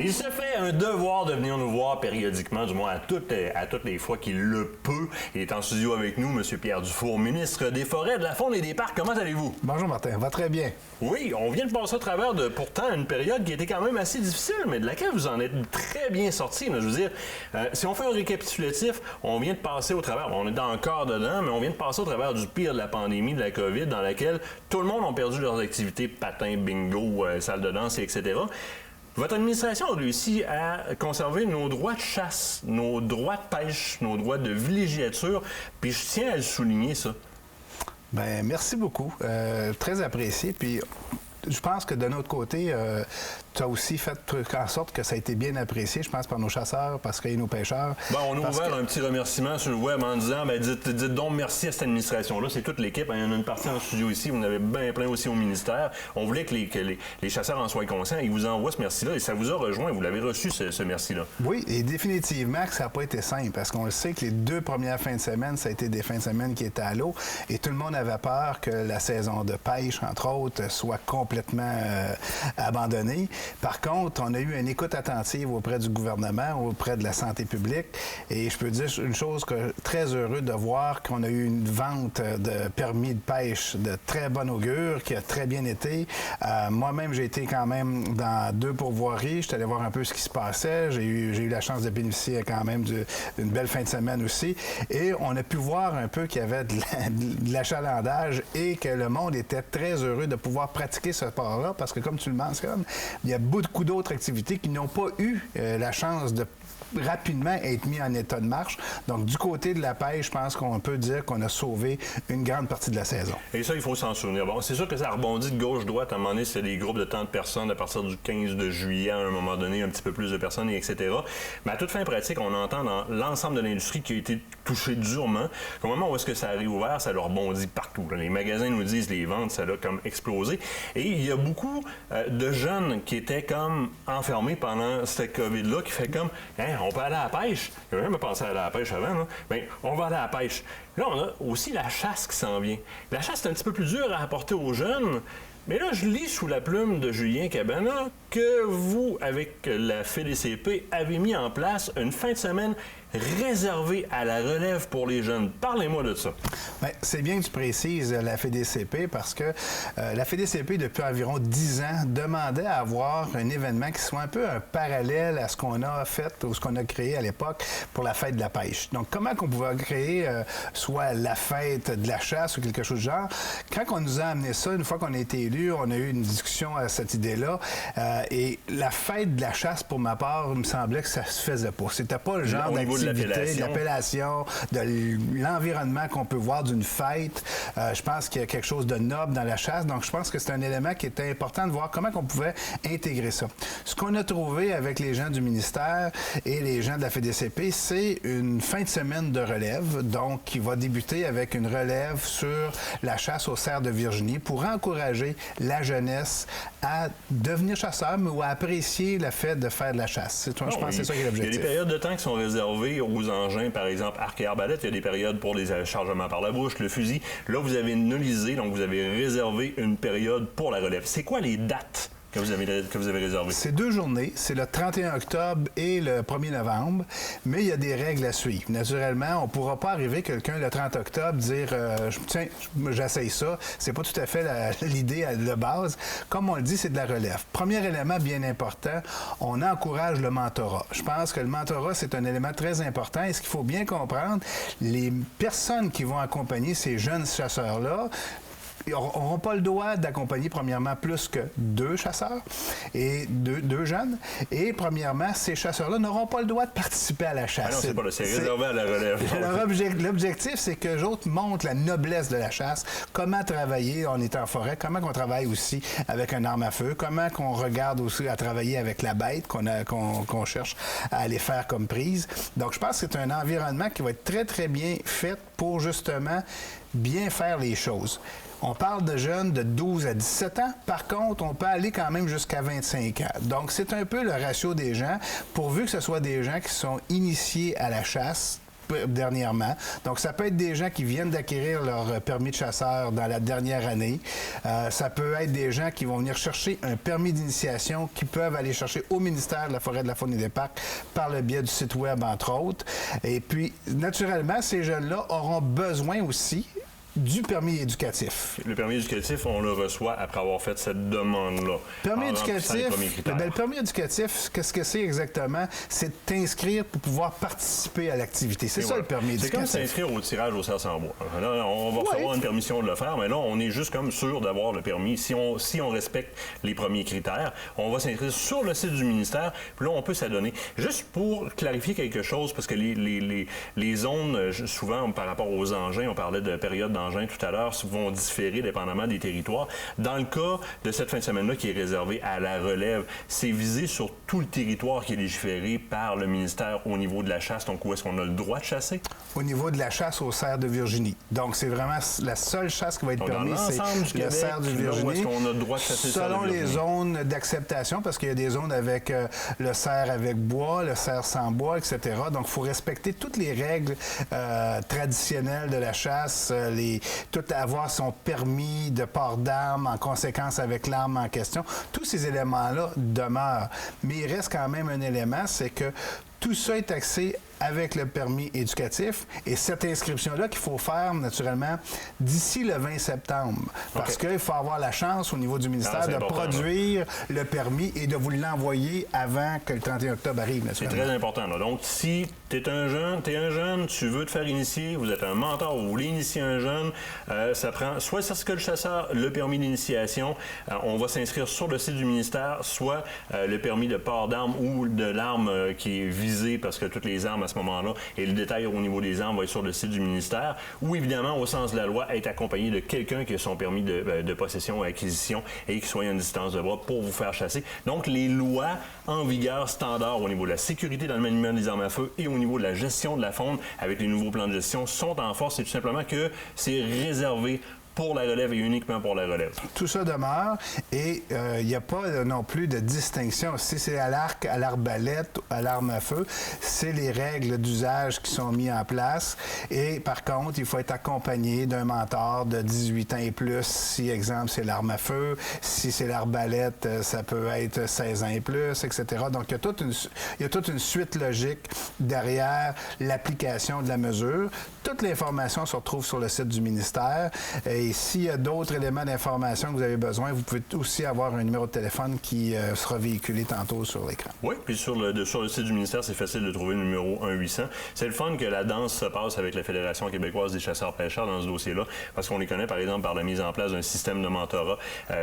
Il se fait un devoir de venir nous voir périodiquement, du moins à toutes les fois qu'il le peut. Il est en studio avec nous, M. Pierre Dufour, ministre des Forêts, de la Faune et des Parcs. Comment allez-vous? Bonjour Martin, va très bien. Oui, on vient de passer au travers de pourtant une période qui était quand même assez difficile, mais de laquelle vous en êtes très bien sorti. Je veux dire, si on fait un récapitulatif, on vient de passer au travers, on est encore dedans, mais on vient de passer au travers du pire de la pandémie, de la COVID, dans laquelle tout le monde a perdu leurs activités, patins, bingo, salle de danse, etc. Votre administration a réussi à conserver nos droits de chasse, nos droits de pêche, nos droits de villégiature, puis je tiens à le souligner, ça. Bien, merci beaucoup. Très apprécié. Puis, je pense que de notre côté, tu as aussi fait en sorte que ça a été bien apprécié, je pense, par nos chasseurs, parce qu'il y a nos pêcheurs. Bon, on a ouvert un petit remerciement sur le web en disant, dites donc merci à cette administration-là. C'est toute l'équipe. Il y en a une partie en studio ici. Vous en avez bien plein aussi au ministère. On voulait que les chasseurs en soient conscients. Ils vous envoient ce merci-là et ça vous a rejoint. Vous l'avez reçu, ce merci-là. Oui, et définitivement que ça n'a pas été simple, parce qu'on le sait que les 2 premières fins de semaine, ça a été des fins de semaine qui étaient à l'eau et tout le monde avait peur que la saison de pêche, entre autres, soit complètement abandonnée. Par contre, on a eu une écoute attentive auprès du gouvernement, auprès de la santé publique. Et je peux dire une chose, que très heureux de voir qu'on a eu une vente de permis de pêche de très bonne augure, qui a très bien été. Moi-même, j'ai été quand même dans 2 pourvoiries. J'étais allé voir un peu ce qui se passait. J'ai eu la chance de bénéficier quand même d'une belle fin de semaine aussi. Et on a pu voir un peu qu'il y avait de l'achalandage et que le monde était très heureux de pouvoir pratiquer ce sport-là, parce que comme tu le mentionnes, il y a beaucoup d'autres activités qui n'ont pas eu la chance de rapidement être mis en état de marche. Donc, du côté de la pêche, je pense qu'on peut dire qu'on a sauvé une grande partie de la saison. Et ça, il faut s'en souvenir. Bon, c'est sûr que ça rebondit de gauche-droite. À un moment donné, c'est des groupes de tant de personnes à partir du 15 de juillet, à un moment donné, un petit peu plus de personnes, etc. Mais à toute fin pratique, on entend dans l'ensemble de l'industrie qui a été touchée durement. Au moment où est-ce que ça a réouvert, ça leur rebondit partout. Les magasins nous disent les ventes, ça a comme explosé. Et il y a beaucoup de jeunes qui étaient comme enfermés pendant cette COVID-là, qui fait comme, on peut aller à la pêche. Je n'avais même pas pensé à aller à la pêche avant. Là. Bien, on va aller à la pêche. Là, on a aussi la chasse qui s'en vient. La chasse, c'est un petit peu plus dur à apporter aux jeunes. Mais là, je lis sous la plume de Julien Cabana que vous, avec la FDCP, avez mis en place une fin de semaine réservée à la relève pour les jeunes. Parlez-moi de ça. Bien, c'est bien que tu précises la FDCP, parce que la FDCP, depuis environ 10 ans, demandait à avoir un événement qui soit un peu un parallèle à ce qu'on a fait ou ce qu'on a créé à l'époque pour la fête de la pêche. Donc, comment qu'on pouvait créer soit la fête de la chasse ou quelque chose du genre? Quand on nous a amené ça, une fois qu'on a été élu, on a eu une discussion à cette idée-là. Et la fête de la chasse, pour ma part, il me semblait que ça se faisait pas. C'était pas le genre d'activité, de l'appellation, de l'environnement qu'on peut voir d'une fête. Je pense qu'il y a quelque chose de noble dans la chasse. Donc, je pense que c'est un élément qui était important de voir comment on pouvait intégrer ça. Ce qu'on a trouvé avec les gens du ministère et les gens de la FDCP, c'est une fin de semaine de relève, donc qui va débuter avec une relève sur la chasse au cerf de Virginie pour encourager la jeunesse à devenir chasseur, mais ou à apprécier le fait de faire de la chasse. Je pense que c'est ça qui est l'objectif. Il y a des périodes de temps qui sont réservées aux engins, par exemple, arc et arbalète. Il y a des périodes pour les chargements par la bouche, le fusil. Là, vous avez nullisé, donc vous avez réservé une période pour la relève. C'est quoi les dates que vous avez réservées? C'est 2 journées. C'est le 31 octobre et le 1er novembre. Mais il y a des règles à suivre. Naturellement, on ne pourra pas arriver quelqu'un le 30 octobre dire tiens, j'essaye ça. C'est pas tout à fait l'idée de base. Comme on le dit, c'est de la relève. Premier élément bien important, on encourage le mentorat. Je pense que le mentorat, c'est un élément très important. Et ce qu'il faut bien comprendre, les personnes qui vont accompagner ces jeunes chasseurs-là, ils n'auront pas le droit d'accompagner, premièrement, plus que 2 chasseurs et 2 jeunes. Et, premièrement, ces chasseurs-là n'auront pas le droit de participer à la chasse. Ah non, c'est réservé à la relève. L'objectif, c'est que les autres montrent la noblesse de la chasse, comment travailler, on est en forêt, comment on travaille aussi avec une arme à feu, comment qu'on regarde aussi à travailler avec la bête qu'on cherche à aller faire comme prise. Donc, je pense que c'est un environnement qui va être très, très bien fait pour, justement, bien faire les choses. On parle de jeunes de 12 à 17 ans. Par contre, on peut aller quand même jusqu'à 25 ans. Donc, c'est un peu le ratio des gens, pourvu que ce soit des gens qui sont initiés à la chasse, dernièrement. Donc, ça peut être des gens qui viennent d'acquérir leur permis de chasseur dans la dernière année. Ça peut être des gens qui vont venir chercher un permis d'initiation qui peuvent aller chercher au ministère de la Forêt, de la Faune et des Parcs par le biais du site Web, entre autres. Et puis, naturellement, ces jeunes-là auront besoin aussi du permis éducatif. Le permis éducatif, on le reçoit après avoir fait cette demande-là. Le permis éducatif, qu'est-ce que c'est exactement? C'est t'inscrire pour pouvoir participer à l'activité. C'est ça, le permis éducatif. C'est comme s'inscrire au tirage au cerf sans bois. Là, on va recevoir une permission de le faire, mais là, on est juste comme sûr d'avoir le permis. Si on respecte les premiers critères, on va s'inscrire sur le site du ministère, puis là, on peut s'adonner. Juste pour clarifier quelque chose, parce que les zones, souvent, par rapport aux engins, on parlait de période d'engins tout à l'heure, vont différer dépendamment des territoires. Dans le cas de cette fin de semaine-là qui est réservée à la relève, c'est visé sur tout le territoire qui est légiféré par le ministère au niveau de la chasse. Donc, où est-ce qu'on a le droit de chasser? Au niveau de la chasse au cerf de Virginie. Donc, c'est vraiment la seule chasse qui va être permise, c'est le cerf de Virginie. Où est-ce qu'on a le droit de chasser le cerf de Virginie? Selon les zones d'acceptation, parce qu'il y a des zones avec le cerf avec bois, le cerf sans bois, etc. Donc, il faut respecter toutes les règles traditionnelles de la chasse, tout avoir son permis de port d'armes en conséquence avec l'arme en question. Tous ces éléments-là demeurent. Mais il reste quand même un élément, c'est que tout ça est axé avec le permis éducatif et cette inscription-là qu'il faut faire naturellement d'ici le 20 septembre. Parce qu'il faut avoir la chance au niveau du ministère de produire le permis et de vous l'envoyer avant que le 31 octobre arrive. C'est très important. Là. Donc, si tu es un jeune, tu veux te faire initier, vous êtes un mentor, vous voulez initier un jeune, ça prend soit le certificat de chasseur, le permis d'initiation, on va s'inscrire sur le site du ministère, soit le permis de port d'armes ou de l'arme qui est visée parce que toutes les armes à ce moment-là, et le détail au niveau des armes va être sur le site du ministère, ou évidemment, au sens de la loi, être accompagné de quelqu'un qui a son permis de possession ou acquisition et qui soit à une distance de bras pour vous faire chasser. Donc, les lois en vigueur standard au niveau de la sécurité dans le maniement des armes à feu et au niveau de la gestion de la faune avec les nouveaux plans de gestion sont en force. C'est tout simplement que c'est réservé pour la relève et uniquement pour la relève. Tout ça demeure et il n'y a pas non plus de distinction. Si c'est à l'arc, à l'arbalète, à l'arme à feu, c'est les règles d'usage qui sont mises en place. Et par contre, il faut être accompagné d'un mentor de 18 ans et plus. Si, exemple, c'est l'arme à feu. Si c'est l'arbalète, ça peut être 16 ans et plus, etc. Donc, il y a toute une suite logique derrière l'application de la mesure. Toute l'information se retrouve sur le site du ministère. Et s'il y a d'autres éléments d'information que vous avez besoin, vous pouvez aussi avoir un numéro de téléphone qui sera véhiculé tantôt sur l'écran. Oui, puis sur le site du ministère, c'est facile de trouver le numéro 1-800. C'est le fun que la danse se passe avec la Fédération québécoise des chasseurs-pêcheurs dans ce dossier-là, parce qu'on les connaît, par exemple, par la mise en place d'un système de mentorat,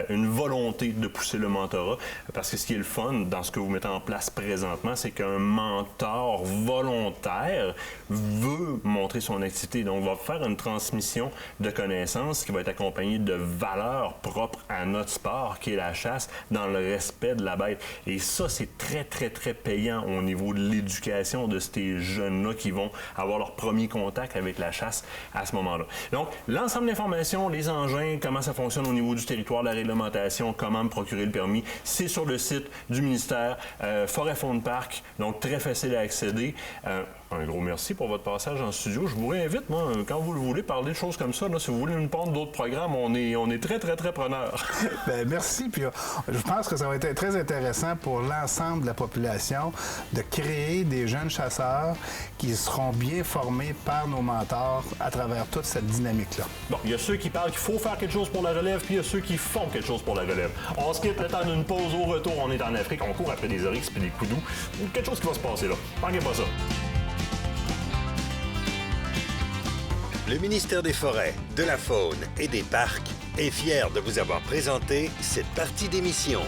une volonté de pousser le mentorat, parce que ce qui est le fun dans ce que vous mettez en place présentement, c'est qu'un mentor volontaire veut montrer son activité. Donc, va faire une transmission de connaissances qui va être accompagnée de valeurs propres à notre sport, qui est la chasse, dans le respect de la bête. Et ça, c'est très, très, très payant au niveau de l'éducation de ces jeunes-là qui vont avoir leur premier contact avec la chasse à ce moment-là. Donc, l'ensemble d'informations, les engins, comment ça fonctionne au niveau du territoire, la réglementation, comment me procurer le permis, c'est sur le site du ministère, Forêt Faune Parc, donc très facile à accéder. Un gros merci pour votre passage en studio. Je vous réinvite, moi, quand vous le voulez, parler de choses comme ça. Là, si vous voulez nous prendre d'autres programmes, on est très, très, très preneurs. Bien, merci. Puis, je pense que ça va être très intéressant pour l'ensemble de la population de créer des jeunes chasseurs qui seront bien formés par nos mentors à travers toute cette dynamique-là. Bon, il y a ceux qui parlent qu'il faut faire quelque chose pour la relève, puis il y a ceux qui font quelque chose pour la relève. On se quitte le temps d'une pause. Au retour, on est en Afrique. On court après des oryx puis des coudous. Quelque chose qui va se passer là. Manquez pas ça. Le ministère des Forêts, de la Faune et des Parcs est fier de vous avoir présenté cette partie d'émission.